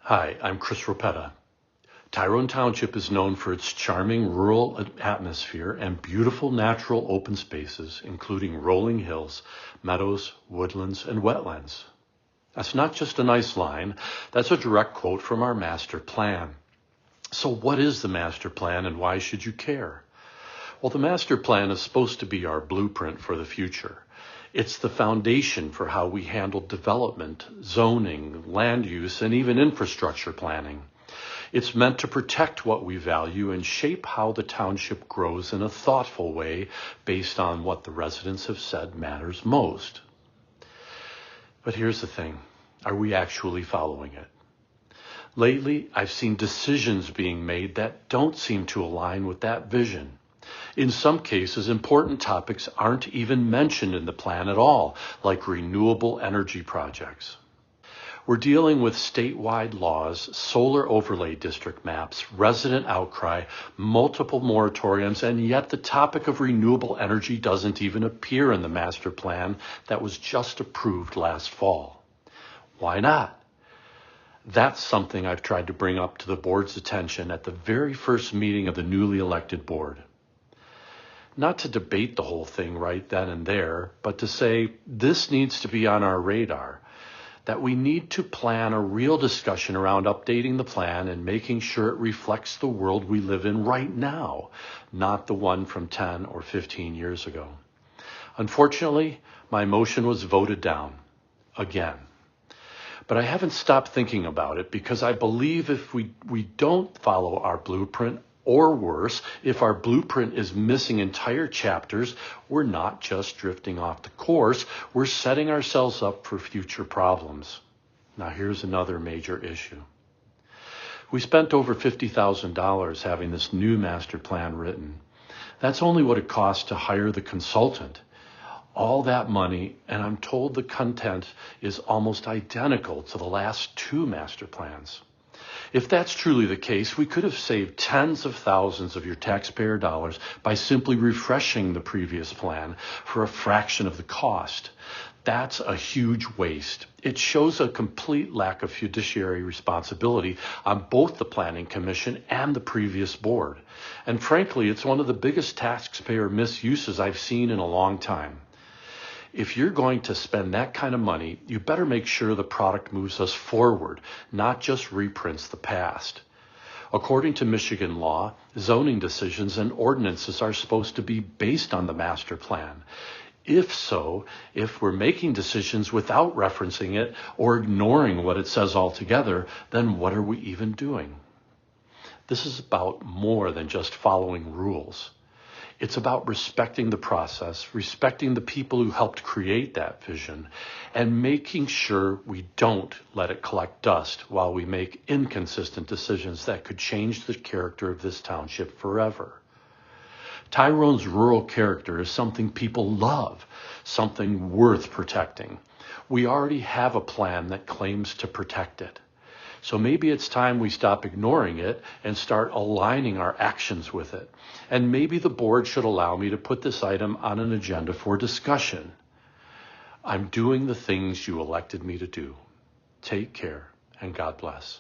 Hi, I'm Chris Ropeta. Tyrone Township is known for its charming rural atmosphere and beautiful natural open spaces, including rolling hills, meadows, woodlands, and wetlands. That's not just a nice line, that's a direct quote from our master plan. So what is the master plan and why should you care? Well, the master plan is supposed to be our blueprint for the future. It's the foundation for how we handle development, zoning, land use, and even infrastructure planning. It's meant to protect what we value and shape how the township grows in a thoughtful way based on what the residents have said matters most. But here's the thing, are we actually following it? Lately, I've seen decisions being made that don't seem to align with that vision. In some cases, important topics aren't even mentioned in the plan at all, like renewable energy projects. We're dealing with statewide laws, solar overlay district maps, resident outcry, multiple moratoriums, and yet the topic of renewable energy doesn't even appear in the master plan that was just approved last fall. Why not? That's something I've tried to bring up to the board's attention at the very first meeting of the newly elected board. Not to debate the whole thing right then and there, but to say this needs to be on our radar, that we need to plan a real discussion around updating the plan and making sure it reflects the world we live in right now, not the one from 10 or 15 years ago. Unfortunately, my motion was voted down again. But I haven't stopped thinking about it because I believe if we don't follow our blueprint, or worse, if our blueprint is missing entire chapters, we're not just drifting off the course, we're setting ourselves up for future problems. Now here's another major issue. We spent over $50,000 having this new master plan written. That's only what it costs to hire the consultant. All that money, and I'm told the content is almost identical to the last two master plans. If that's truly the case, we could have saved tens of thousands of your taxpayer dollars by simply refreshing the previous plan for a fraction of the cost. That's a huge waste. It shows a complete lack of fiduciary responsibility on both the Planning Commission and the previous board. And frankly, it's one of the biggest taxpayer misuses I've seen in a long time. If you're going to spend that kind of money, you better make sure the product moves us forward, not just reprints the past. According to Michigan law, zoning decisions and ordinances are supposed to be based on the master plan. If we're making decisions without referencing it or ignoring what it says altogether, then what are we even doing? This is about more than just following rules. It's about respecting the process, respecting the people who helped create that vision, and making sure we don't let it collect dust while we make inconsistent decisions that could change the character of this township forever. Tyrone's rural character is something people love, something worth protecting. We already have a plan that claims to protect it. So maybe it's time we stop ignoring it and start aligning our actions with it. And maybe the board should allow me to put this item on an agenda for discussion. I'm doing the things you elected me to do. Take care and God bless.